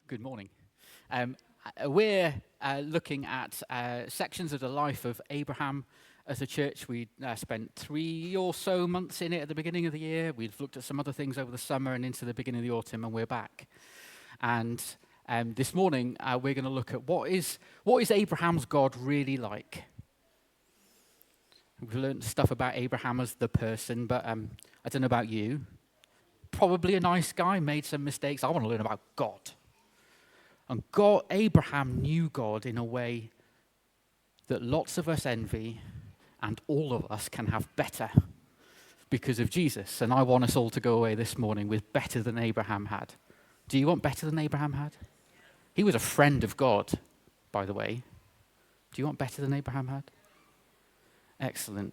Good morning. We're looking at sections of the life of Abraham as a church. We spent 3 or so months in it at the beginning of the year. We've looked at some other things over the summer and into the beginning of the autumn, and we're back. And this morning, we're going to look at what is Abraham's God really like? We've learned stuff about Abraham as the person, but I don't know about you. Probably a nice guy, made some mistakes. I want to learn about God. And Abraham knew God in a way that lots of us envy and all of us can have better because of Jesus. And I want us all to go away this morning with better than Abraham had. Do you want better than Abraham had? He was a friend of God, by the way. Do you want better than Abraham had? Excellent.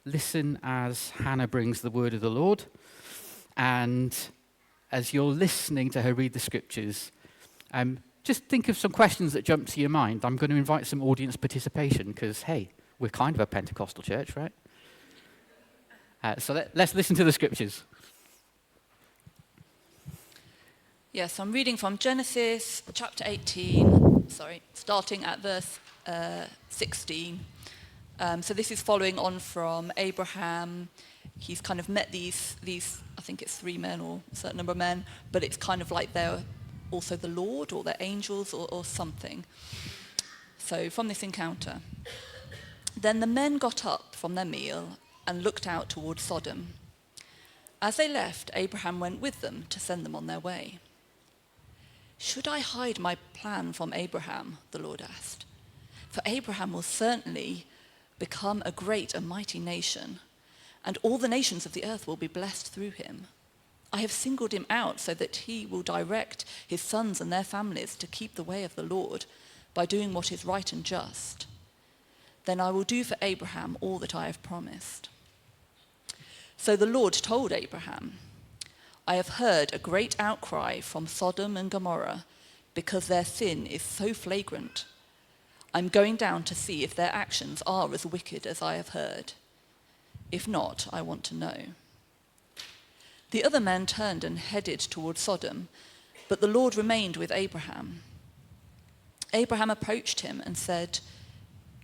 Listen as Hannah brings the word of the Lord. And as you're listening to her read the scriptures, just think of some questions that jump to your mind. I'm going to invite some audience participation because, hey, we're kind of a Pentecostal church, right? So let's listen to the scriptures. Yes, I'm reading from Genesis chapter 18, starting at verse 16. So this is following on from Abraham. He's kind of met these, I think it's 3 men or a certain number of men, but it's kind of like they're also the Lord or they're angels or something. So from this encounter, then the men got up from their meal and looked out toward Sodom. As they left, Abraham went with them to send them on their way. Should I hide my plan from Abraham? The Lord asked. For Abraham will certainly become a great and mighty nation, and all the nations of the earth will be blessed through him. I have singled him out so that he will direct his sons and their families to keep the way of the Lord by doing what is right and just. Then I will do for Abraham all that I have promised. So the Lord told Abraham, I have heard a great outcry from Sodom and Gomorrah because their sin is so flagrant. I'm going down to see if their actions are as wicked as I have heard. If not, I want to know. The other men turned and headed toward Sodom, but the Lord remained with Abraham. Abraham approached him and said,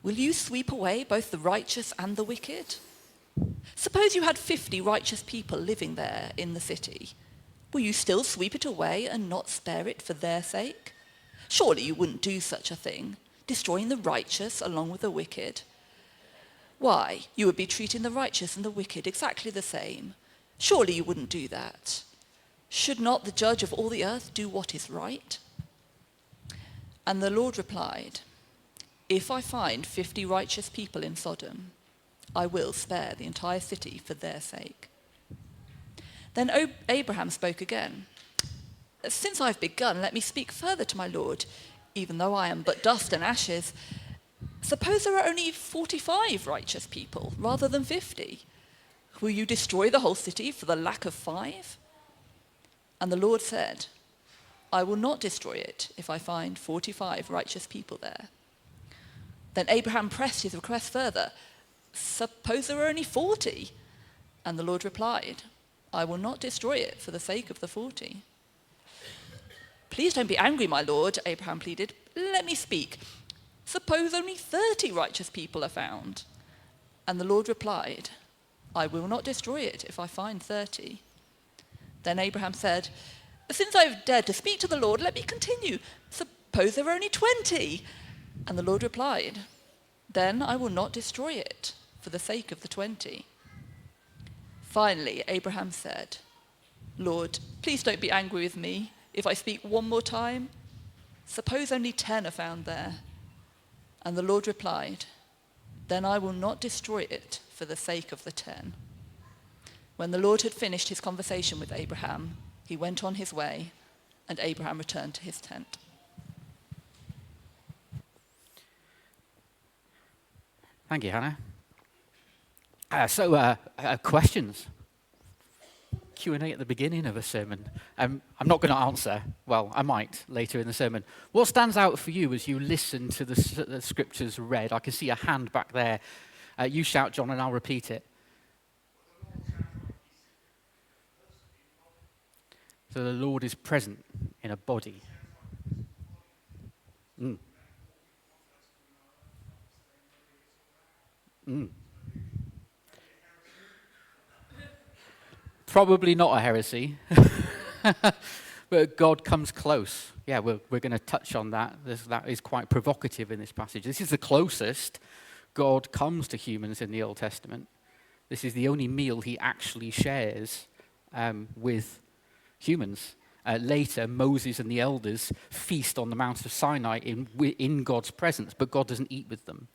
Will you sweep away both the righteous and the wicked? Suppose you had 50 righteous people living there in the city. Will you still sweep it away and not spare it for their sake? Surely you wouldn't do such a thing, destroying the righteous along with the wicked. Why, you would be treating the righteous and the wicked exactly the same. Surely you wouldn't do that. Should not the judge of all the earth do what is right? And the Lord replied, If I find 50 righteous people in Sodom, I will spare the entire city for their sake. Then Abraham spoke again. Since I've begun, let me speak further to my Lord, even though I am but dust and ashes. Suppose there are only 45 righteous people rather than 50. Will you destroy the whole city for the lack of 5? And the Lord said, I will not destroy it if I find 45 righteous people there. Then Abraham pressed his request further. Suppose there are only 40? And the Lord replied, I will not destroy it for the sake of the 40. Please don't be angry, my Lord, Abraham pleaded. Let me speak. Suppose only 30 righteous people are found. And the Lord replied, I will not destroy it if I find 30. Then Abraham said, Since I have dared to speak to the Lord, let me continue. Suppose there are only 20. And the Lord replied, Then I will not destroy it for the sake of the 20. Finally, Abraham said, Lord, please don't be angry with me if I speak one more time. Suppose only 10 are found there. And the Lord replied, Then I will not destroy it for the sake of the 10. When the Lord had finished his conversation with Abraham, he went on his way, and Abraham returned to his tent. Thank you, Hannah. Questions? Q&A at the beginning of a sermon. I'm not going to answer. Well, I might later in the sermon. What stands out for you as you listen to the scriptures read? I can see a hand back there. You shout, John, and I'll repeat it. So the Lord is present in a body. Mm. Mm. Probably not a heresy, but God comes close. Yeah, we're going to touch on that. That is quite provocative in this passage. This is the closest God comes to humans in the Old Testament. This is the only meal he actually shares with humans. Later, Moses and the elders feast on the Mount of Sinai in God's presence, but God doesn't eat with them.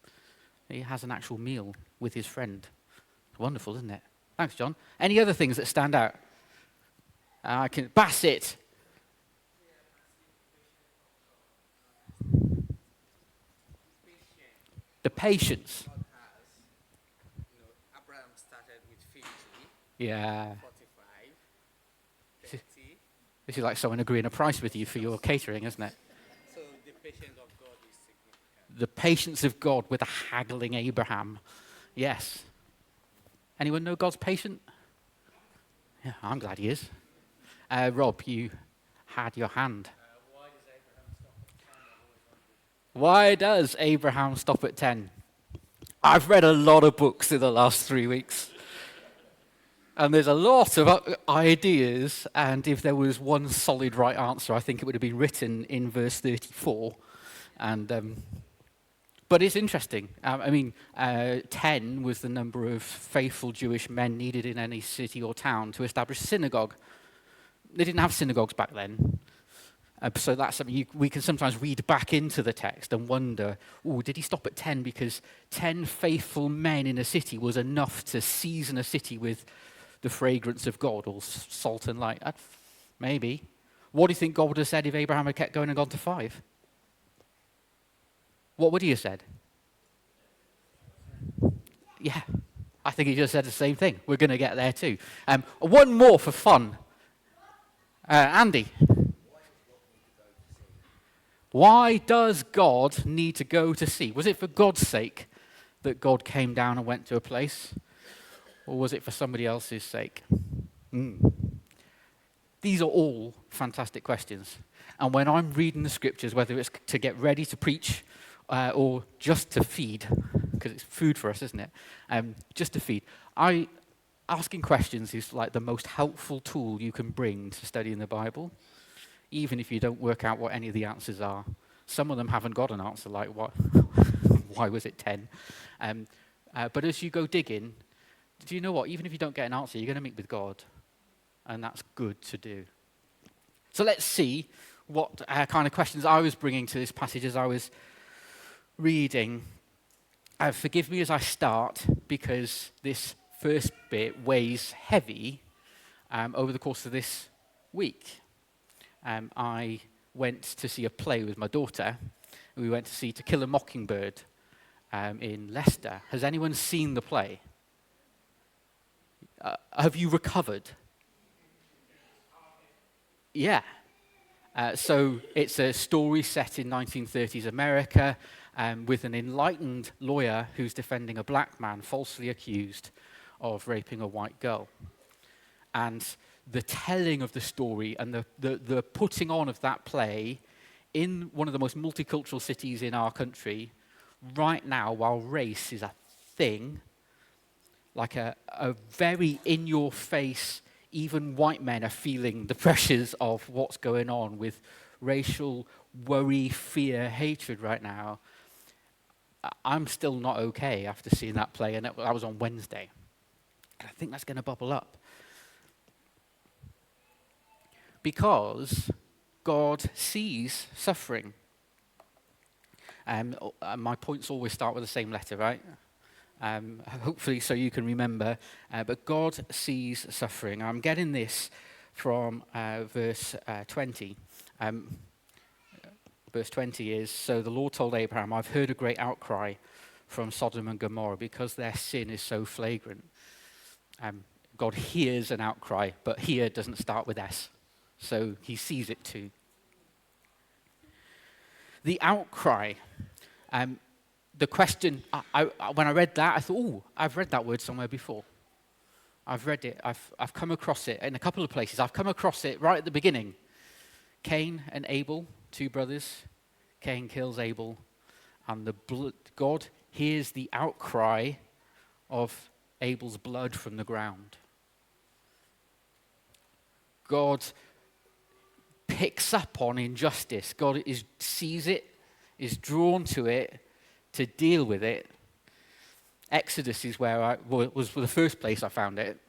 He has an actual meal with his friend. Wonderful, isn't it? Thanks, John. Any other things that stand out? Bassett. The patience. God has, Abraham started with 50, Yeah. 45, 30. This is like someone agreeing a price with you for your catering, isn't it? So the patience of God is significant. The patience of God with a haggling Abraham. Yes. Anyone know God's patient? Yeah, I'm glad he is. Rob, you had your hand. Why does Abraham stop at 10? I've read a lot of books in the last 3 weeks. And there's a lot of ideas, and if there was one solid right answer, I think it would have been written in verse 34. But it's interesting. 10 was the number of faithful Jewish men needed in any city or town to establish a synagogue. They didn't have synagogues back then. So that's something we can sometimes read back into the text and wonder, did he stop at 10 because 10 faithful men in a city was enough to season a city with the fragrance of God, or salt and light? Maybe. What do you think God would have said if Abraham had kept going and gone to 5? What would he have said? Yeah, I think he just said the same thing. We're going to get there too. One more for fun. Andy. Why does God need to go to sea? Was it for God's sake that God came down and went to a place? Or was it for somebody else's sake? These are all fantastic questions. And when I'm reading the scriptures, whether it's to get ready to preach or just to feed, because it's food for us, isn't it? Just to feed. Asking questions is like the most helpful tool you can bring to studying the Bible, even if you don't work out what any of the answers are. Some of them haven't got an answer, like what? Why was it 10? But as you go digging, do you know what? Even if you don't get an answer, you're going to meet with God, and that's good to do. So let's see what kind of questions I was bringing to this passage as I was reading. Forgive me as I start, because this first bit weighs heavy over the course of this week. I went to see a play with my daughter. We went to see To Kill a Mockingbird in Leicester. Has anyone seen the play? Have you recovered? Yeah. So it's a story set in 1930s America with an enlightened lawyer who's defending a black man falsely accused of raping a white girl. And the telling of the story and the putting on of that play in one of the most multicultural cities in our country right now, while race is a thing, like a very in-your-face, even white men are feeling the pressures of what's going on with racial worry, fear, hatred right now. I'm still not okay after seeing that play, and that was on Wednesday. And I think that's going to bubble up. Because God sees suffering. My points always start with the same letter, right? Hopefully so you can remember. But God sees suffering. I'm getting this from verse 20. Verse 20 is, so the Lord told Abraham, I've heard a great outcry from Sodom and Gomorrah because their sin is so flagrant. God hears an outcry, but here doesn't start with S. So he sees it too. The outcry, the question, when I read that, I thought, I've read that word somewhere before. I've read it, I've come across it in a couple of places. I've come across it right at the beginning. Cain and Abel, 2 brothers, Cain kills Abel, and God hears the outcry of Abel's blood from the ground. God picks up on injustice. God sees it, is drawn to it, to deal with it. Exodus is where was the first place I found it.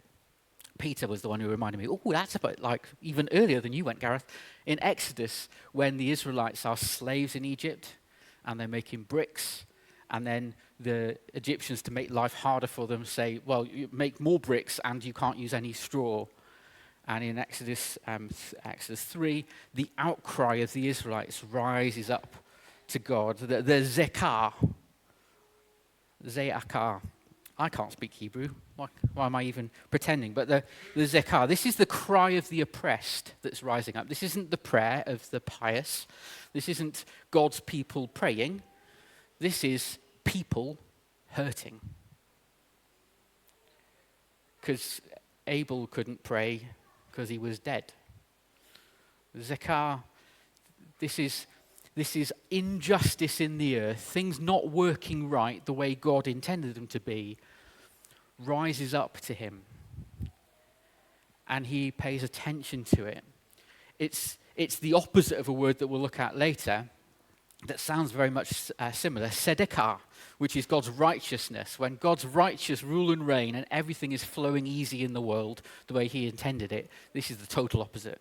Peter was the one who reminded me, oh, that's about like even earlier than you went, Gareth. In Exodus, when the Israelites are slaves in Egypt and they're making bricks, and then the Egyptians, to make life harder for them, say, well, you make more bricks and you can't use any straw. And in Exodus 3, the outcry of the Israelites rises up to God. The Zekah. I can't speak Hebrew. Why am I even pretending? But the Zekah, this is the cry of the oppressed that's rising up. This isn't the prayer of the pious. This isn't God's people praying. This is people hurting. Because Abel couldn't pray because he was dead. Zekah, this is injustice in the earth, things not working right the way God intended them to be, rises up to him. And he pays attention to it. It's the opposite of a word that we'll look at later that sounds very much similar, tzedakah, which is God's righteousness. When God's righteous rule and reign and everything is flowing easy in the world the way he intended it, this is the total opposite.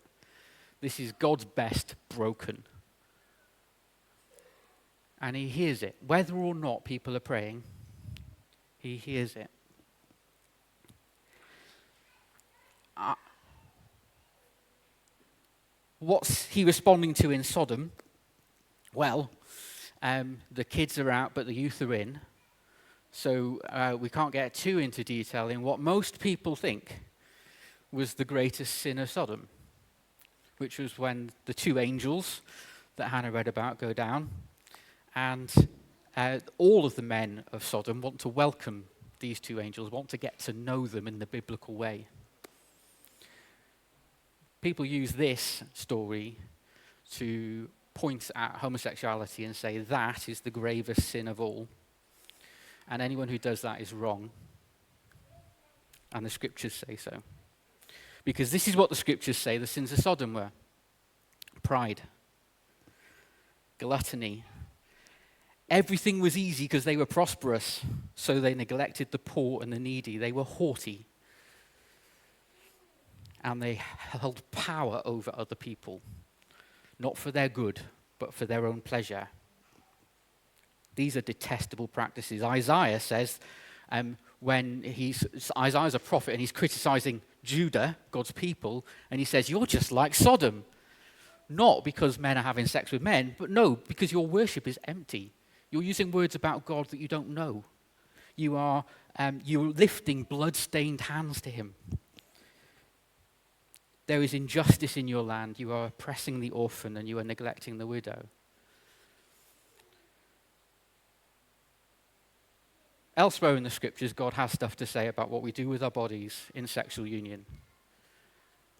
This is God's best broken. And he hears it. Whether or not people are praying, he hears it. What's he responding to in Sodom? Well, the kids are out, but the youth are in. So we can't get too into detail in what most people think was the greatest sin of Sodom, which was when the two angels that Hannah read about go down, and all of the men of Sodom want to welcome these two angels, want to get to know them in the biblical way. People use this story to point at homosexuality and say that is the gravest sin of all. And anyone who does that is wrong. And the scriptures say so. Because this is what the scriptures say the sins of Sodom were: pride, gluttony. Everything was easy because they were prosperous, so they neglected the poor and the needy. They were haughty. And they held power over other people. Not for their good, but for their own pleasure. These are detestable practices. Isaiah says, Isaiah's a prophet and he's criticizing Judah, God's people, and he says, you're just like Sodom. Not because men are having sex with men, but no, because your worship is empty. You're using words about God that you don't know. You're lifting blood-stained hands to him. There is injustice in your land. You are oppressing the orphan and you are neglecting the widow. Elsewhere in the scriptures, God has stuff to say about what we do with our bodies in sexual union.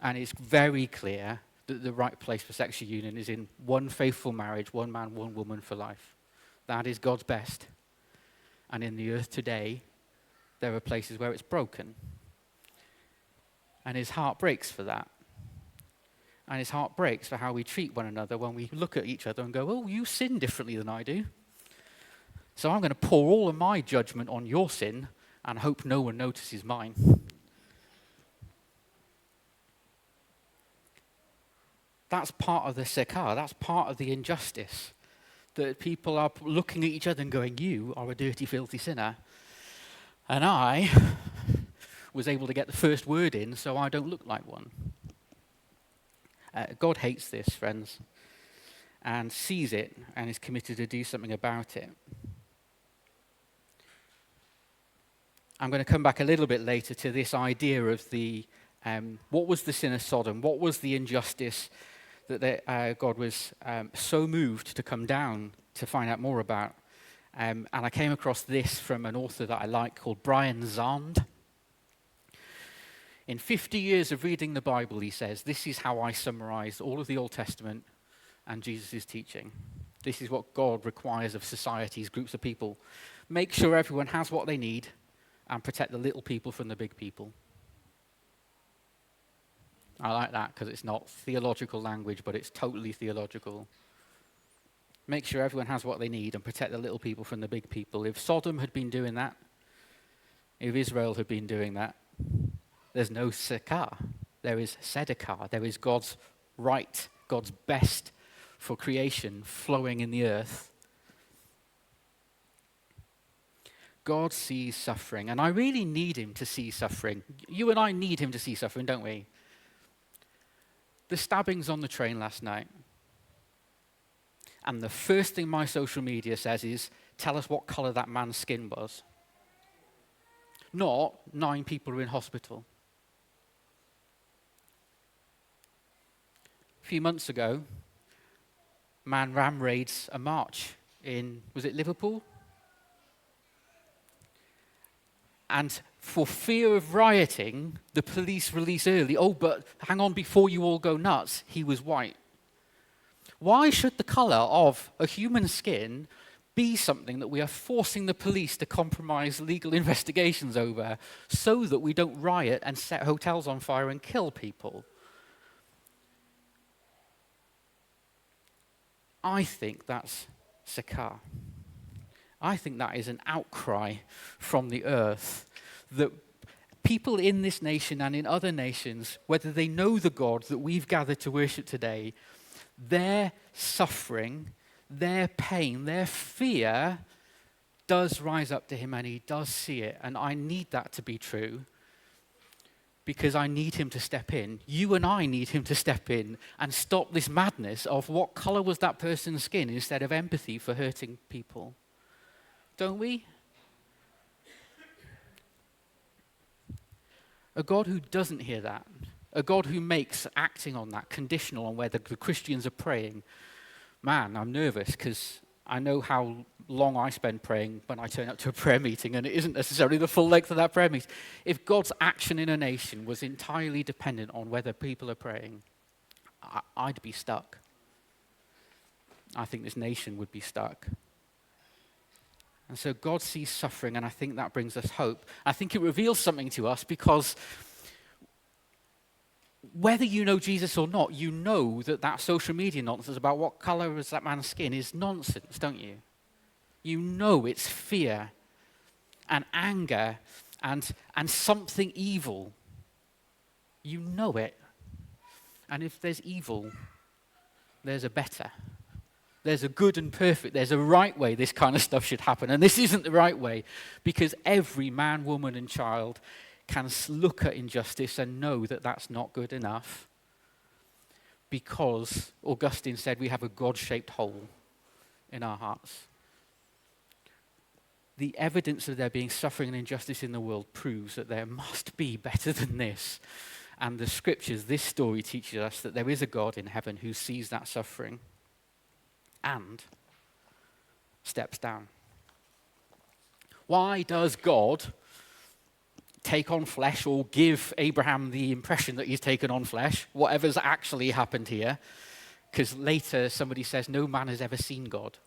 And it's very clear that the right place for sexual union is in one faithful marriage, one man, one woman for life. That is God's best. And in the earth today, there are places where it's broken. And his heart breaks for that. And his heart breaks for how we treat one another when we look at each other and go, oh, you sin differently than I do. So I'm going to pour all of my judgment on your sin and hope no one notices mine. That's part of the sekar. That's part of the injustice. That people are looking at each other and going, you are a dirty, filthy sinner. And I was able to get the first word in so I don't look like one. God hates this, friends, and sees it and is committed to do something about it. I'm going to come back a little bit later to this idea of what was the sin of Sodom? What was the injustice that God was so moved to come down to find out more about? And I came across this from an author that I like called Brian Zahnd. In 50 years of reading the Bible, he says, this is how I summarize all of the Old Testament and Jesus' teaching. This is what God requires of societies, groups of people. Make sure everyone has what they need and protect the little people from the big people. I like that because it's not theological language, but it's totally theological. Make sure everyone has what they need and protect the little people from the big people. If Sodom had been doing that, if Israel had been doing that, there's no Sekar. There is Sedekah. There is God's right, God's best for creation flowing in the earth. God sees suffering, and I really need him to see suffering. You and I need him to see suffering, don't we? The stabbings on the train last night. And the first thing my social media says is, tell us what color that man's skin was. Not 9 people are in hospital. A few months ago, man ram raids a march in, was it Liverpool? And for fear of rioting, the police release early, oh, but hang on, before you all go nuts, he was white. Why should the color of a human skin be something that we are forcing the police to compromise legal investigations over so that we don't riot and set hotels on fire and kill people? I think that's Sakar. I think that is an outcry from the earth that people in this nation and in other nations, whether they know the God that we've gathered to worship today, their suffering, their pain, their fear does rise up to him and he does see it. And I need that to be true because I need him to step in. You and I need him to step in and stop this madness of what color was that person's skin instead of empathy for hurting people. Don't we? A God who doesn't hear that, a God who makes acting on that conditional on whether the Christians are praying. Man, I'm nervous because I know how long I spend praying when I turn up to a prayer meeting, and it isn't necessarily the full length of that prayer meeting. If God's action in a nation was entirely dependent on whether people are praying, I'd be stuck. I think this nation would be stuck. And so God sees suffering, and I think that brings us hope. I think it reveals something to us because whether you know Jesus or not, you know that social media nonsense about what color is that man's skin is nonsense, don't you? You know it's fear and anger and something evil. You know it. And if there's evil, there's a better. There's a good and perfect, there's a right way this kind of stuff should happen. And this isn't the right way because every man, woman, and child can look at injustice and know that that's not good enough because Augustine said we have a God-shaped hole in our hearts. The evidence of there being suffering and injustice in the world proves that there must be better than this. And the scriptures, this story teaches us that there is a God in heaven who sees that suffering and steps down. Why does God take on flesh or give Abraham the impression that he's taken on flesh, whatever's actually happened here? Because later somebody says, no man has ever seen God.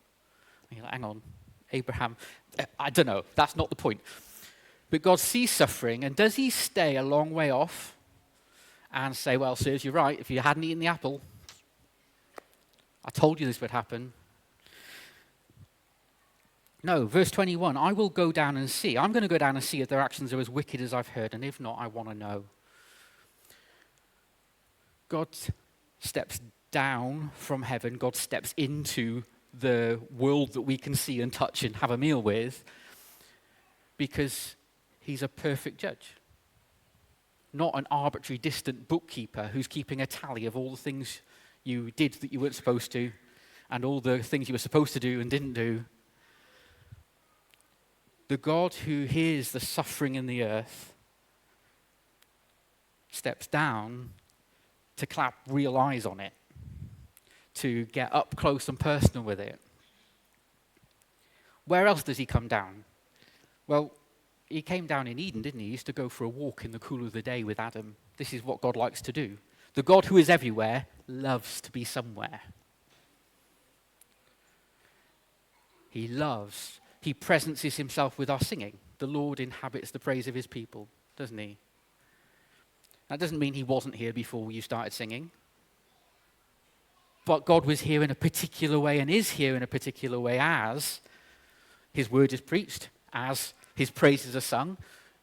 And you're like, hang on, Abraham, I don't know, that's not the point. But God sees suffering, and does he stay a long way off and say, well, sirs, you're right, if you hadn't eaten the apple, I told you this would happen. No, verse 21, I will go down and see. I'm going to go down and see if their actions are as wicked as I've heard, and if not, I want to know. God steps down from heaven. God steps into the world that we can see and touch and have a meal with because he's a perfect judge. Not an arbitrary, distant bookkeeper who's keeping a tally of all the things you did that you weren't supposed to, and all the things you were supposed to do and didn't do. The God who hears the suffering in the earth steps down to clap real eyes on it, to get up close and personal with it. Where else does he come down? Well, he came down in Eden, didn't he? He used to go for a walk in the cool of the day with Adam. This is what God likes to do. The God who is everywhere loves to be somewhere. He loves. He presences himself with our singing. The Lord inhabits the praise of his people, doesn't he? That doesn't mean he wasn't here before you started singing. But God was here in a particular way and is here in a particular way as his word is preached, as his praises are sung.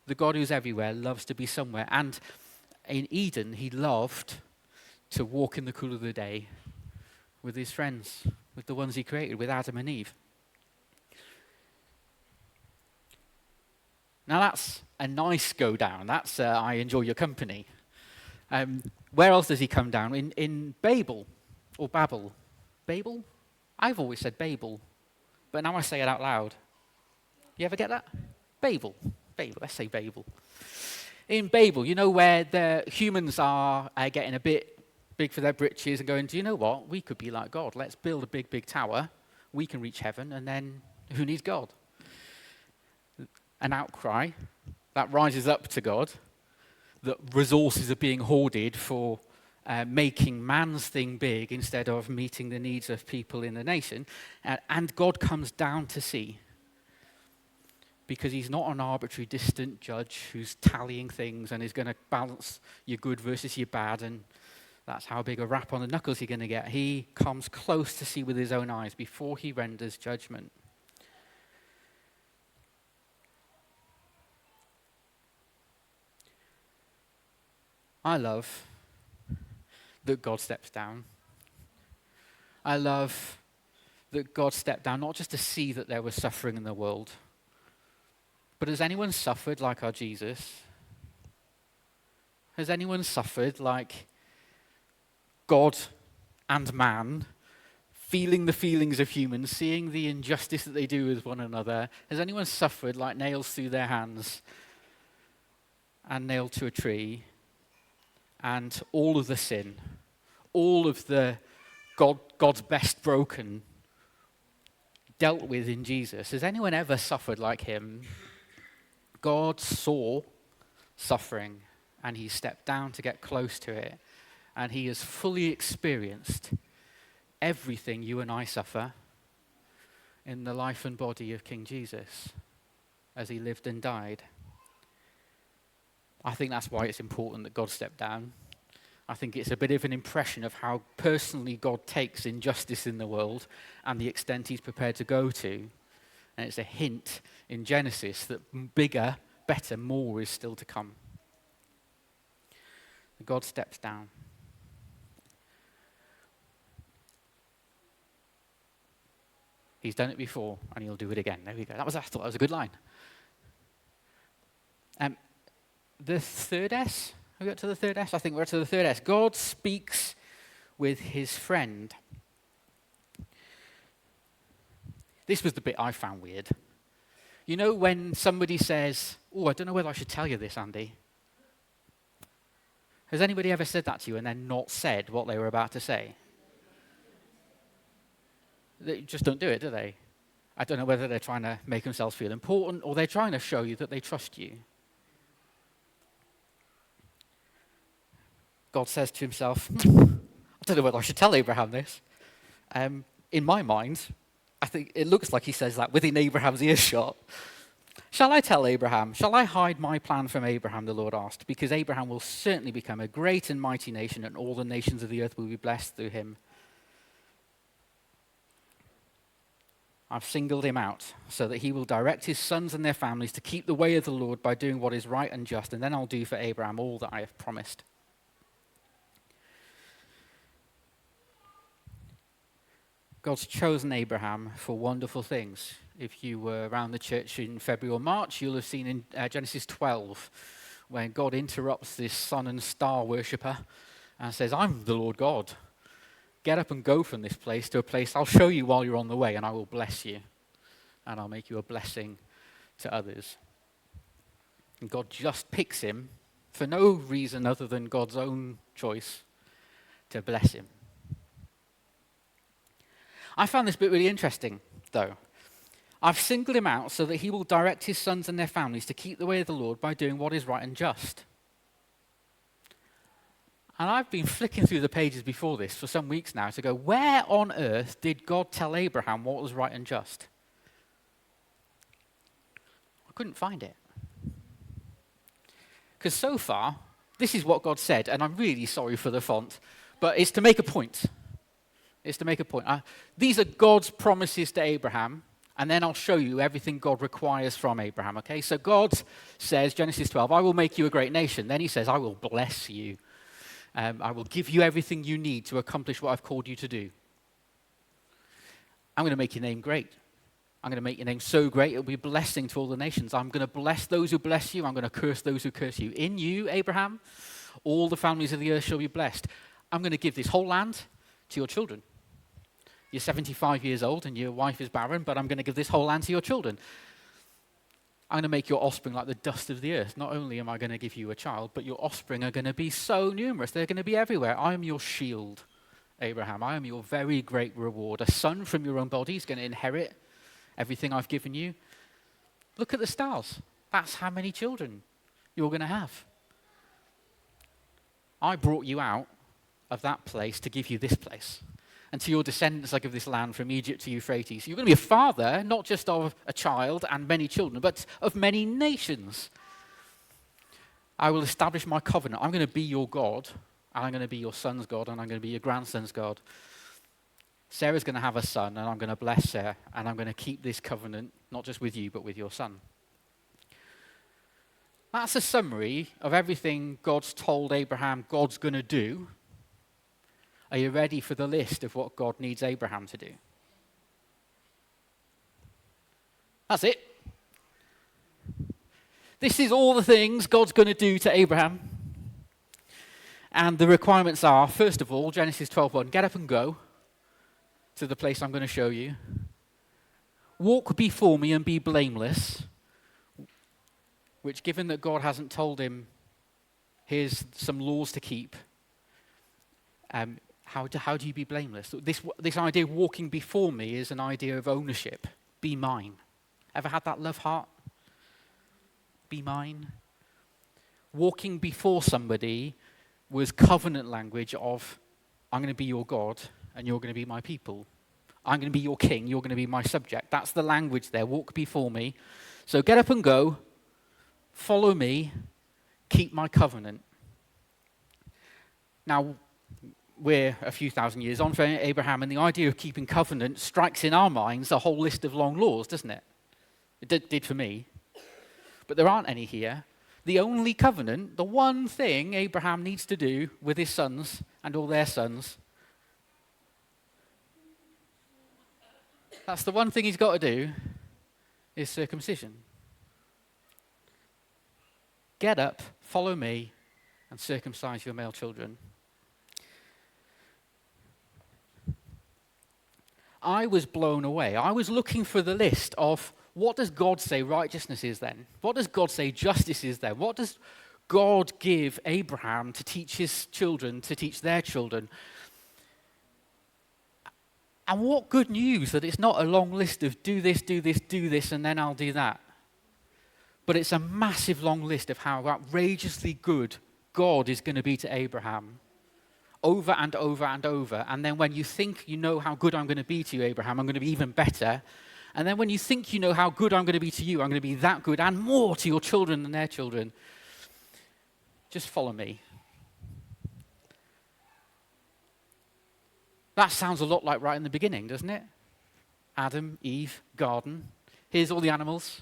The God who's everywhere loves to be somewhere. And in Eden, he loved to walk in the cool of the day with his friends, with the ones he created, with Adam and Eve. Now that's a nice go down. That's I enjoy your company. Where else does he come down? In Babel, or Babel. Babel? I've always said Babel, but now I say it out loud. You ever get that? Babel. Babel. Let's say Babel. In Babel, you know where the humans are getting a bit big for their britches and going, do you know what? We could be like God. Let's build a big, big tower. We can reach heaven, and then who needs God? An outcry that rises up to God, that resources are being hoarded for making man's thing big instead of meeting the needs of people in the nation. And God comes down to see, because he's not an arbitrary, distant judge who's tallying things and is going to balance your good versus your bad, and that's how big a rap on the knuckles you're going to get. He comes close to see with his own eyes before he renders judgment. I love that God steps down. I love that God stepped down not just to see that there was suffering in the world, but has anyone suffered like our Jesus? Has anyone suffered like God and man, feeling the feelings of humans, seeing the injustice that they do with one another? Has anyone suffered like nails through their hands and nailed to a tree? And all of the sin, all of the God's best broken, dealt with in Jesus. Has anyone ever suffered like him? God saw suffering, and he stepped down to get close to it. And he has fully experienced everything you and I suffer in the life and body of King Jesus as he lived and died. I think that's why it's important that God stepped down. I think it's a bit of an impression of how personally God takes injustice in the world and the extent he's prepared to go to. And it's a hint in Genesis that bigger, better, more is still to come. God steps down. He's done it before, and he'll do it again. There we go. I thought that was a good line. The third S. Have we got to the third S? I think we're to the third S. God speaks with his friend. This was the bit I found weird. You know when somebody says, oh, I don't know whether I should tell you this, Andy. Has anybody ever said that to you and then not said what they were about to say? They just don't do it, do they? I don't know whether they're trying to make themselves feel important or they're trying to show you that they trust you. God says to himself, I don't know whether I should tell Abraham this. In my mind, I think it looks like he says that within Abraham's earshot. Shall I tell Abraham? Shall I hide my plan from Abraham, the Lord asked, because Abraham will certainly become a great and mighty nation, and all the nations of the earth will be blessed through him. I've singled him out so that he will direct his sons and their families to keep the way of the Lord by doing what is right and just, and then I'll do for Abraham all that I have promised. God's chosen Abraham for wonderful things. If you were around the church in February or March, you'll have seen in Genesis 12, when God interrupts this sun and star worshipper and says, I'm the Lord God. Get up and go from this place to a place I'll show you while you're on the way, and I will bless you. And I'll make you a blessing to others. And God just picks him for no reason other than God's own choice to bless him. I found this bit really interesting, though. I've singled him out so that he will direct his sons and their families to keep the way of the Lord by doing what is right and just. And I've been flicking through the pages before this for some weeks now to go, where on earth did God tell Abraham what was right and just? couldn't find it. Because so far, this is what God said, and I'm really sorry for the font, but it's to make a point. It's to make a point. These are God's promises to Abraham, and then I'll show you everything God requires from Abraham, okay? So God says, Genesis 12, I will make you a great nation. Then he says, I will bless you. I will give you everything you need to accomplish what I've called you to do. I'm going to make your name great. I'm going to make your name so great, it'll be a blessing to all the nations. I'm going to bless those who bless you. I'm going to curse those who curse you. In you, Abraham, all the families of the earth shall be blessed. I'm going to give this whole land to your children. You're 75 years old and your wife is barren, but I'm going to give this whole land to your children. I'm going to make your offspring like the dust of the earth. Not only am I going to give you a child, but your offspring are going to be so numerous. They're going to be everywhere. I am your shield, Abraham. I am your very great reward. A son from your own body is going to inherit everything I've given you. Look at the stars. That's how many children you're going to have. I brought you out of that place to give you this place. And to your descendants I give this land from Egypt to Euphrates. You're going to be a father, not just of a child and many children, but of many nations. I will establish my covenant. I'm going to be your God, and I'm going to be your son's God, and I'm going to be your grandson's God. Sarah's going to have a son, and I'm going to bless her, and I'm going to keep this covenant, not just with you, but with your son. That's a summary of everything God's told Abraham God's going to do. Are you ready for the list of what God needs Abraham to do? That's it. This is all the things God's going to do to Abraham. And the requirements are, first of all, Genesis 12:1, get up and go to the place I'm going to show you. Walk before me and be blameless, which, given that God hasn't told him, here's some laws to keep, how do you be blameless? This idea of walking before me is an idea of ownership. Be mine. Ever had that love heart? Be mine. Walking before somebody was covenant language of, I'm going to be your God, and you're going to be my people. I'm going to be your king, you're going to be my subject. That's the language there, walk before me. So get up and go, follow me, keep my covenant. Now, we're a few thousand years on for Abraham, and the idea of keeping covenant strikes in our minds a whole list of long laws, doesn't it? It did for me. But there aren't any here. The only covenant, the one thing Abraham needs to do with his sons and all their sons, that's the one thing he's got to do, is circumcision. Get up, follow me, and circumcise your male children. I was blown away. I was looking for the list of what does God say righteousness is then? What does God say justice is then? What does God give Abraham to teach his children, to teach their children? And what good news that it's not a long list of do this, do this, do this, and then I'll do that. But it's a massive long list of how outrageously good God is going to be to Abraham. Over and over and over. And then when you think you know how good I'm going to be to you, Abraham, I'm going to be even better. And then when you think you know how good I'm going to be to you, I'm going to be that good and more to your children and their children. Just follow me. That sounds a lot like right in the beginning, doesn't it? Adam, Eve, garden. Here's all the animals.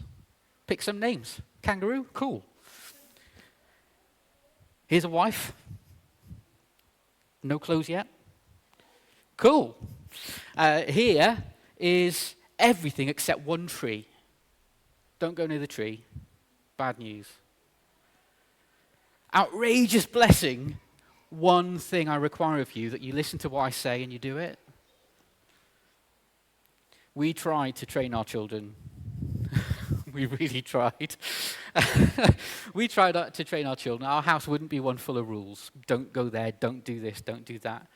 Pick some names. Kangaroo? Cool. Here's a wife. No clothes yet? Cool. Here is everything except one tree. Don't go near the tree. Bad news. Outrageous blessing. One thing I require of you, that you listen to what I say and you do it. We tried to train our children. We really tried. We tried to train our children. Our house wouldn't be one full of rules. Don't go there, don't do this, don't do that.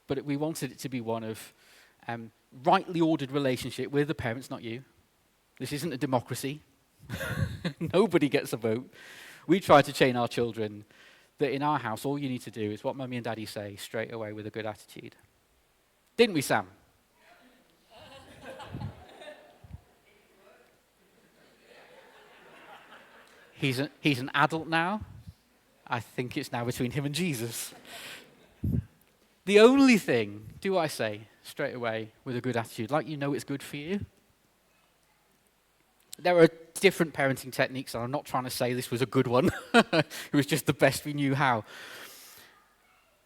But we wanted it to be one of rightly ordered relationship with the parents, not you. This isn't a democracy. Nobody gets a vote. We tried to train our children that in our house, all you need to do is what Mummy and Daddy say straight away with a good attitude. Didn't we, Sam? He's an adult now. I think it's now between him and Jesus. The only thing, do what I say straight away with a good attitude, like you know it's good for you. There are different parenting techniques, and I'm not trying to say this was a good one. It was just the best we knew how.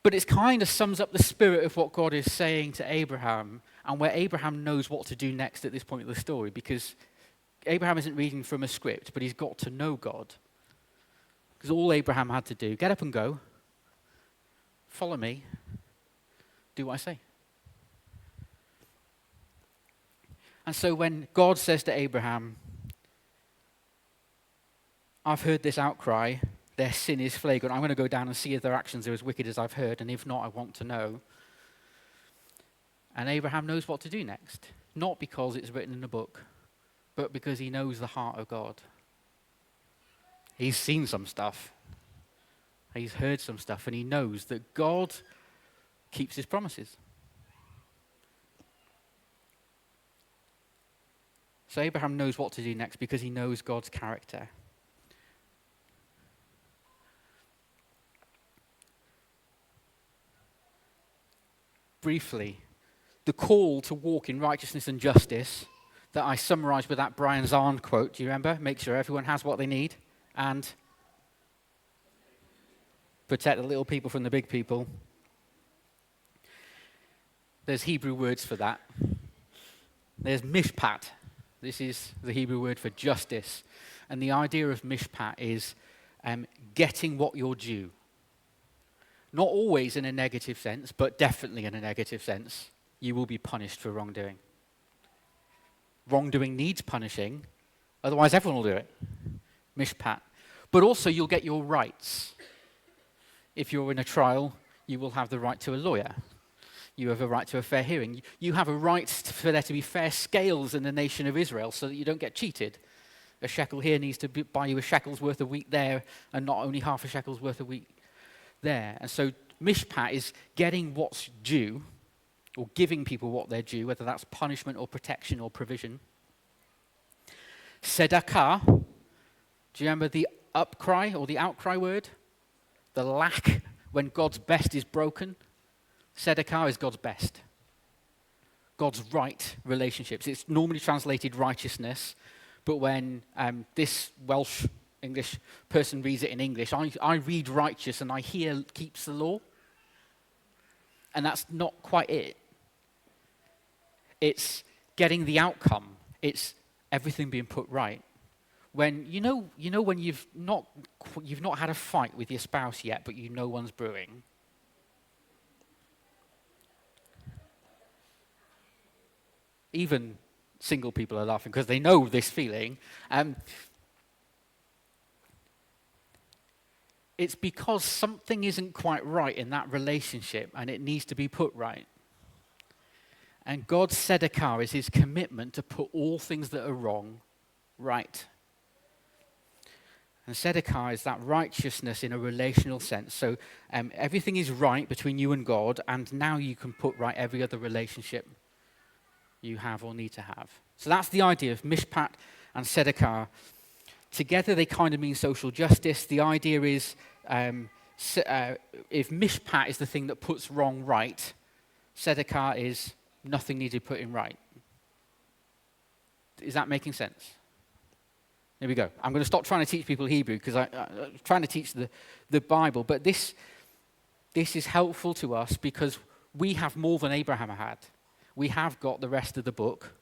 But it kind of sums up the spirit of what God is saying to Abraham, and where Abraham knows what to do next at this point of the story, because Abraham isn't reading from a script, but he's got to know God. Because all Abraham had to do, get up and go, follow me, do what I say. And so when God says to Abraham, I've heard this outcry, their sin is flagrant, I'm going to go down and see if their actions are as wicked as I've heard, and if not, I want to know. And Abraham knows what to do next. Not because it's written in a book, but because he knows the heart of God. He's seen some stuff. He's heard some stuff, and he knows that God keeps his promises. So Abraham knows what to do next because he knows God's character. Briefly, the call to walk in righteousness and justice that I summarized with that Brian Zahn quote, do you remember? Make sure everyone has what they need and protect the little people from the big people. There's Hebrew words for that. There's mishpat. This is the Hebrew word for justice. And the idea of mishpat is getting what you're due. Not always in a negative sense, but definitely in a negative sense. You will be punished for wrongdoing. Wrongdoing needs punishing, otherwise everyone will do it. Mishpat. But also you'll get your rights. If you're in a trial, you will have the right to a lawyer. You have a right to a fair hearing. You have a right for there to be fair scales in the nation of Israel so that you don't get cheated. A shekel here needs to buy you a shekel's worth a week there, and not only half a shekel's worth a week there. And so mishpat is getting what's due, or giving people what they're due, whether that's punishment or protection or provision. Tzedakah, do you remember the upcry or the outcry word? The lack when God's best is broken. Tzedakah is God's best. God's right relationships. It's normally translated righteousness, but when this Welsh English person reads it in English, I read righteous and I hear keeps the law. And that's not quite it. It's getting the outcome. It's everything being put right. When you know when you've not had a fight with your spouse yet, but you know one's brewing. Even single people are laughing because they know this feeling. It's because something isn't quite right in that relationship and it needs to be put right. And God's tzedakah is his commitment to put all things that are wrong right. And tzedakah is that righteousness in a relational sense. So everything is right between you and God, and now you can put right every other relationship you have or need to have. So that's the idea of mishpat and tzedakah. Together they kind of mean social justice. The idea is if mishpat is the thing that puts wrong right, tzedakah is nothing needed put in right. Is that making sense? Here we go. I'm going to stop trying to teach people Hebrew because I'm trying to teach the Bible. But this is helpful to us because we have more than Abraham had. We have got the rest of the book.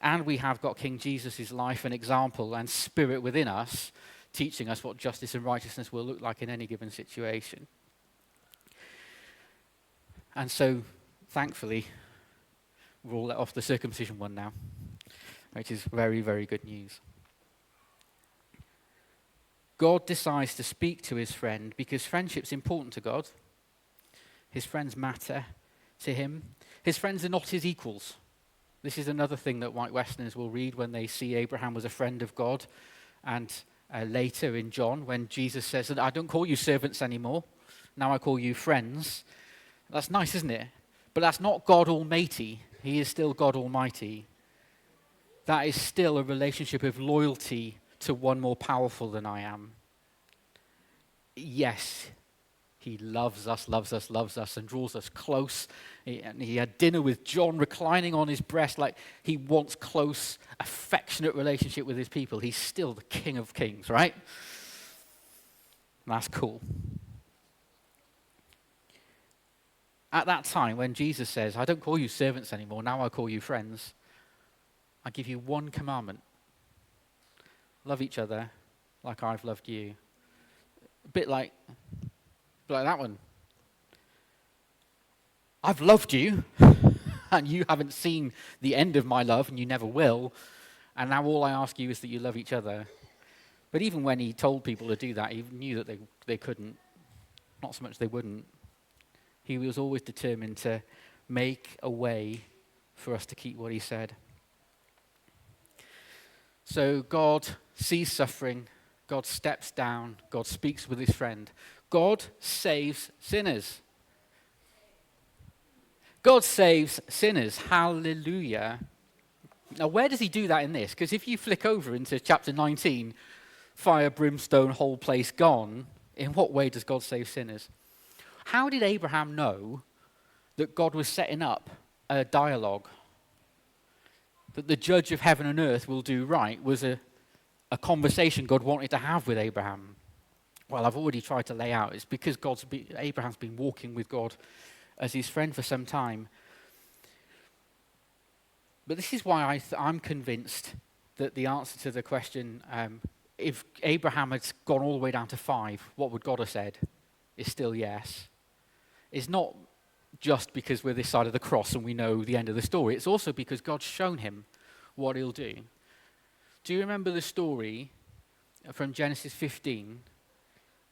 And we have got King Jesus' life and example and spirit within us, teaching us what justice and righteousness will look like in any given situation. And so, thankfully, we're all let off the circumcision one now, which is very, very good news. God decides to speak to his friend because friendship's important to God. His friends matter to him. His friends are not his equals. This is another thing that white Westerners will read when they see Abraham was a friend of God. And later in John, when Jesus says that I don't call you servants anymore, now I call you friends. That's nice, isn't it? But that's not God Almighty. He is still God Almighty. That is still a relationship of loyalty, to one more powerful than I am. Yes, he loves us, and draws us close. And he had dinner with John reclining on his breast like he wants close, affectionate relationship with his people. He's still the King of Kings, right? And that's cool. At that time, when Jesus says, I don't call you servants anymore, now I call you friends, I give you one commandment. Love each other like I've loved you. A bit like that one. I've loved you, and you haven't seen the end of my love, and you never will. And now all I ask you is that you love each other. But even when he told people to do that, he knew that they couldn't. Not so much they wouldn't. He was always determined to make a way for us to keep what he said. So God sees suffering. God steps down. God speaks with his friend. God saves sinners. God saves sinners. Hallelujah. Now, where does he do that in this? Because if you flick over into chapter 19, fire, brimstone, whole place gone, in what way does God save sinners? How did Abraham know that God was setting up a dialogue? That the judge of heaven and earth will do right was a conversation God wanted to have with Abraham. Well, I've already tried to lay out. It's because Abraham's been walking with God as his friend for some time. But this is why I'm convinced that the answer to the question, if Abraham had gone all the way down to 5, what would God have said? Is still yes. It's not just because we're this side of the cross and we know the end of the story. It's also because God's shown him what he'll do. Do you remember the story from Genesis 15,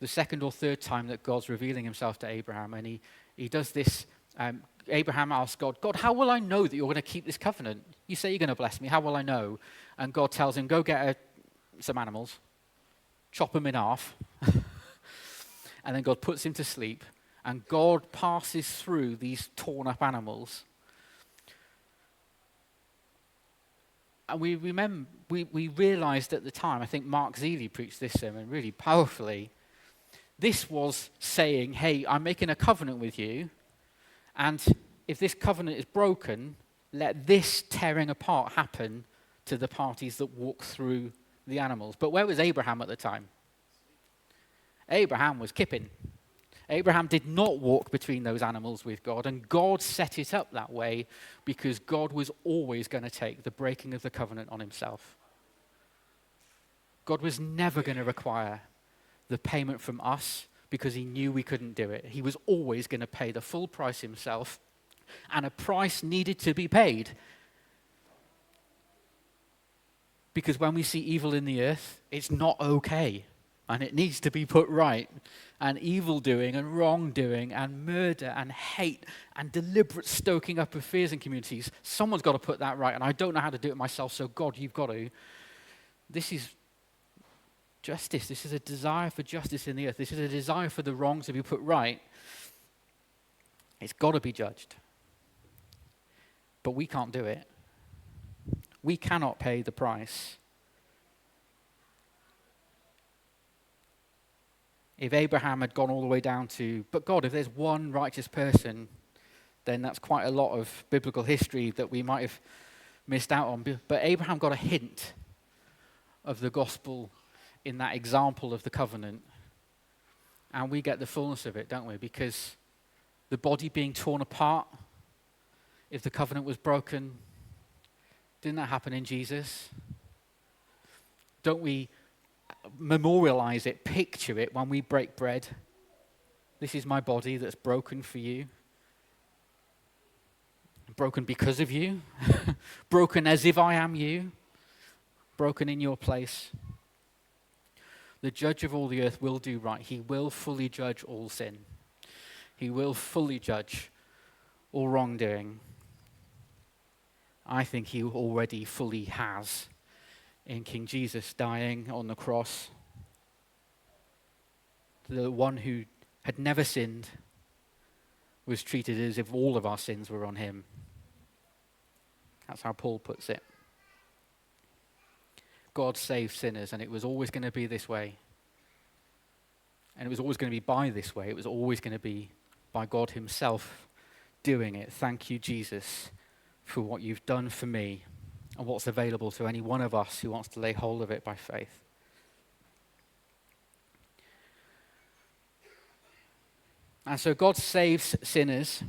the second or third time that God's revealing himself to Abraham? And he does this. Abraham asks God, how will I know that you're going to keep this covenant? You say you're going to bless me. How will I know? And God tells him, go get some animals, chop them in half. And then God puts him to sleep. And God passes through these torn up animals. And we realized at the time, I think Mark Zeeley preached this sermon really powerfully. This was saying, hey, I'm making a covenant with you. And if this covenant is broken, let this tearing apart happen to the parties that walk through the animals. But where was Abraham at the time? Abraham was kipping. Abraham did not walk between those animals with God, and God set it up that way because God was always going to take the breaking of the covenant on himself. God was never going to require the payment from us because he knew we couldn't do it. He was always going to pay the full price himself, and a price needed to be paid. Because when we see evil in the earth, it's not okay, and it needs to be put right. And evil doing and wrongdoing and murder and hate and deliberate stoking up of fears in communities, someone's got to put that right, and I don't know how to do it myself, so God, you've got to. This is justice. This is a desire for justice in the earth. This is a desire for the wrong to be put right. It's got to be judged. But we can't do it. We cannot pay the price. If Abraham had gone all the way down to, but God, if there's one righteous person, then that's quite a lot of biblical history that we might have missed out on. But Abraham got a hint of the gospel in that example of the covenant. And we get the fullness of it, don't we? Because the body being torn apart, if the covenant was broken, didn't that happen in Jesus? Don't we memorialize it, picture it when we break bread? This is my body that's broken for you. Broken because of you. Broken as if I am you. Broken in your place. The judge of all the earth will do right. He will fully judge all sin. He will fully judge all wrongdoing. I think he already fully has in King Jesus dying on the cross. The one who had never sinned was treated as if all of our sins were on him. That's how Paul puts it. God saved sinners, and it was always going to be this way. And it was always going to be by this way. It was always going to be by God himself doing it. Thank you, Jesus, for what you've done for me and what's available to any one of us who wants to lay hold of it by faith. And so God saves sinners,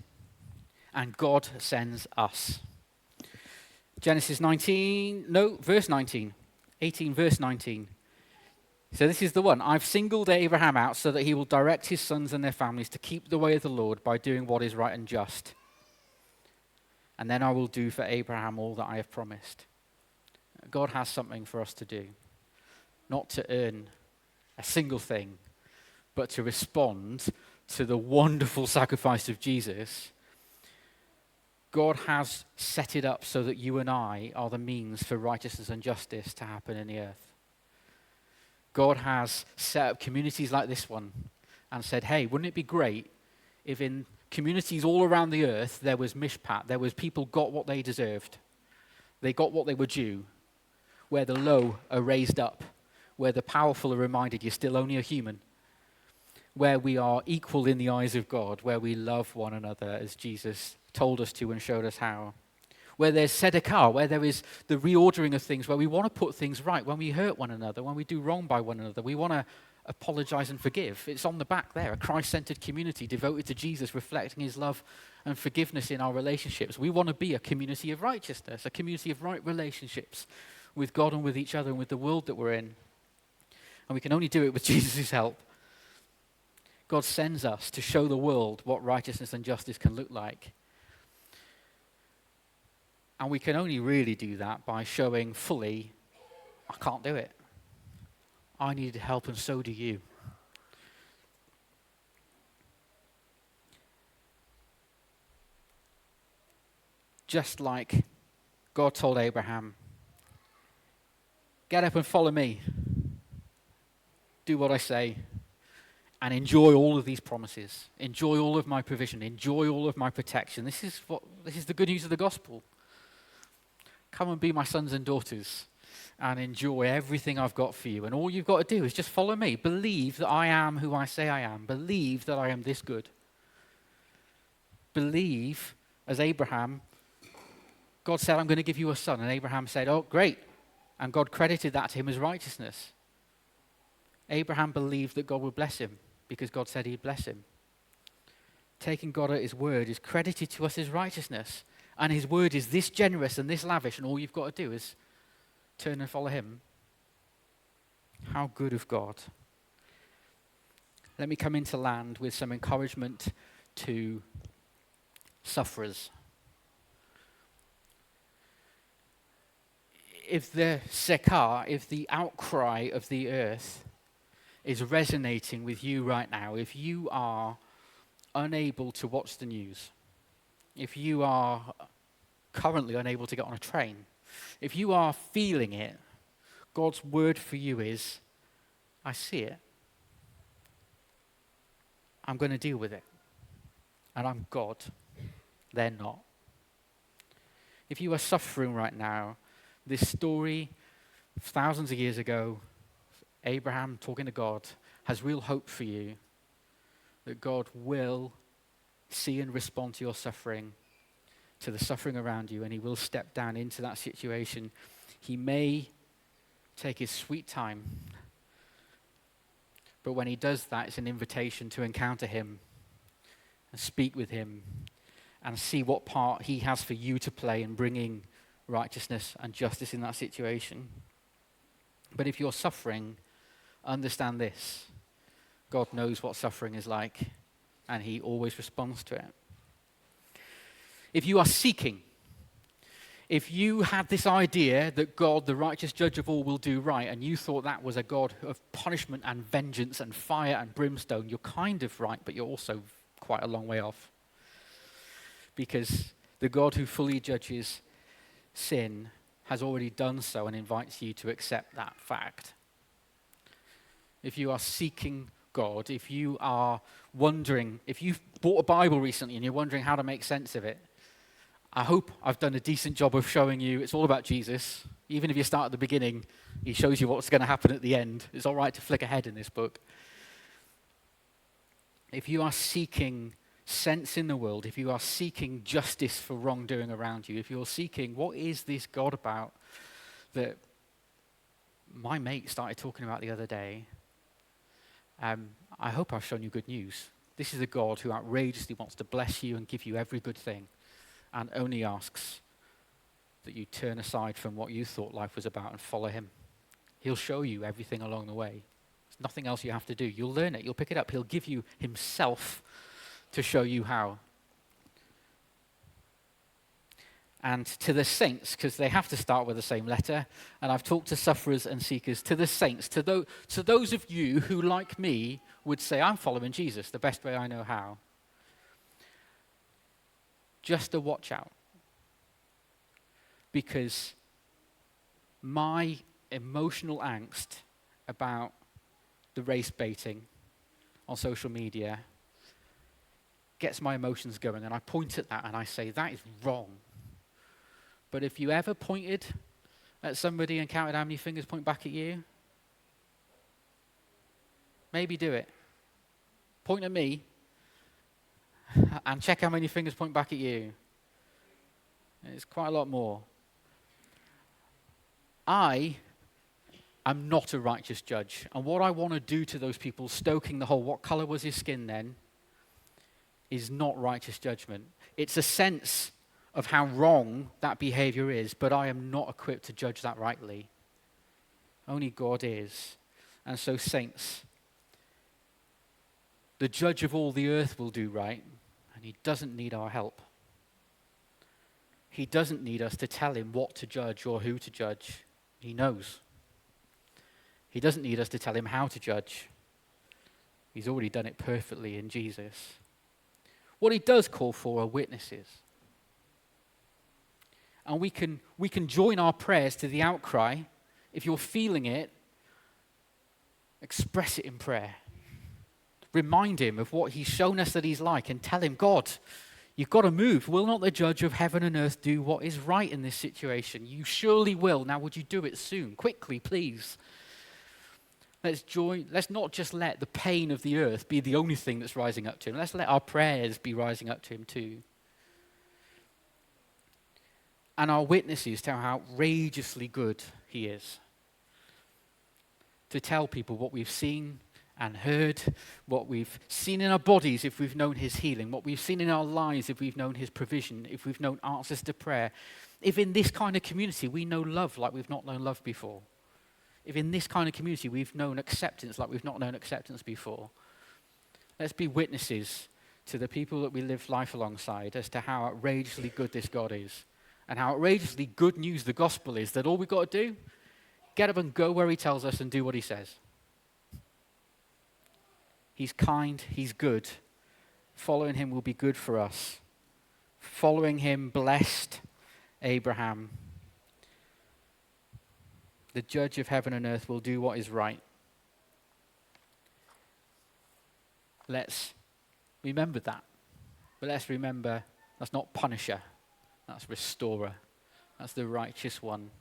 and God sends us. Genesis 19, no, verse 19. 18, verse 19. So this is the one. I've singled Abraham out so that he will direct his sons and their families to keep the way of the Lord by doing what is right and just. And then I will do for Abraham all that I have promised. God has something for us to do. Not to earn a single thing, but to respond to the wonderful sacrifice of Jesus. God has set it up so that you and I are the means for righteousness and justice to happen in the earth. God has set up communities like this one and said, hey, wouldn't it be great if in communities all around the earth there was mishpat, there was people got what they deserved. They got what they were due, where the low are raised up, where the powerful are reminded you're still only a human, where we are equal in the eyes of God, where we love one another as Jesus told us to and showed us how. Where there's tzedakah, where there is the reordering of things, where we want to put things right, when we hurt one another, when we do wrong by one another, we want to apologize and forgive. It's on the back there, a Christ-centered community devoted to Jesus, reflecting his love and forgiveness in our relationships. We want to be a community of righteousness, a community of right relationships with God and with each other and with the world that we're in. And we can only do it with Jesus' help. God sends us to show the world what righteousness and justice can look like. And we can only really do that by showing fully, I can't do it. I need help, and so do you. Just like God told Abraham, get up and follow me. Do what I say. And enjoy all of these promises. Enjoy all of my provision. Enjoy all of my protection. This is the good news of the gospel. Come and be my sons and daughters and enjoy everything I've got for you. And all you've got to do is just follow me. Believe that I am who I say I am. Believe that I am this good. Believe, as Abraham, God said, I'm going to give you a son. And Abraham said, oh, great. And God credited that to him as righteousness. Abraham believed that God would bless him because God said he'd bless him. Taking God at his word is credited to us as righteousness. And his word is this generous and this lavish, and all you've got to do is turn and follow him. How good of God. Let me come into land with some encouragement to sufferers. If the sekah, if the outcry of the earth is resonating with you right now, if you are unable to watch the news, if you are currently unable to get on a train, if you are feeling it, God's word for you is, I see it. I'm going to deal with it. And I'm God. They're not. If you are suffering right now, this story thousands of years ago, Abraham talking to God, has real hope for you that God will see and respond to your suffering, to the suffering around you, and he will step down into that situation. He may take his sweet time, but when he does that, it's an invitation to encounter him and speak with him and see what part he has for you to play in bringing righteousness and justice in that situation. But if you're suffering, understand this. God knows what suffering is like, and he always responds to it. If you are seeking, if you had this idea that God, the righteous judge of all, will do right, and you thought that was a God of punishment and vengeance and fire and brimstone, you're kind of right, but you're also quite a long way off. Because the God who fully judges sin has already done so and invites you to accept that fact. If you are seeking God, if you are wondering, if you've bought a Bible recently and you're wondering how to make sense of it, I hope I've done a decent job of showing you it's all about Jesus. Even if you start at the beginning, he shows you what's going to happen at the end. It's all right to flick ahead in this book. If you are seeking sense in the world, if you are seeking justice for wrongdoing around you, if you're seeking, what is this God about that my mate started talking about the other day, I hope I've shown you good news. This is a God who outrageously wants to bless you and give you every good thing, and only asks that you turn aside from what you thought life was about and follow him. He'll show you everything along the way. There's nothing else you have to do. You'll learn it. You'll pick it up. He'll give you himself to show you how. And to the saints, because they have to start with the same letter, and I've talked to sufferers and seekers, to the saints, to those of you who, like me, would say, I'm following Jesus the best way I know how. Just a watch out. Because my emotional angst about the race baiting on social media gets my emotions going, and I point at that and I say, that is wrong. But if you ever pointed at somebody and counted how many fingers point back at you, maybe do it. Point at me and check how many fingers point back at you. It's quite a lot more. I am not a righteous judge. And what I want to do to those people, stoking the whole, what color was his skin then, is not righteous judgment. It's a sense of how wrong that behavior is, but I am not equipped to judge that rightly. Only God is. And so, saints, the judge of all the earth will do right, and he doesn't need our help. He doesn't need us to tell him what to judge or who to judge. He knows. He doesn't need us to tell him how to judge. He's already done it perfectly in Jesus. What he does call for are witnesses. And we can join our prayers to the outcry. If you're feeling it, express it in prayer. Remind him of what he's shown us that he's like, and tell him, God, you've got to move. Will not the judge of heaven and earth do what is right in this situation? You surely will. Now would you do it soon? Quickly, please. Let's not just let the pain of the earth be the only thing that's rising up to him. Let's let our prayers be rising up to him too. And our witnesses tell how outrageously good he is. To tell people what we've seen and heard, what we've seen in our bodies if we've known his healing, what we've seen in our lives if we've known his provision, if we've known answers to prayer. If in this kind of community we know love like we've not known love before. If in this kind of community we've known acceptance like we've not known acceptance before. Let's be witnesses to the people that we live life alongside as to how outrageously good this God is. And how outrageously good news the gospel is, that all we've got to do, get up and go where he tells us and do what he says. He's kind, he's good. Following him will be good for us. Following him blessed Abraham. The judge of heaven and earth will do what is right. Let's remember that. But let's remember that's not punisher. That's restorer. That's the righteous one.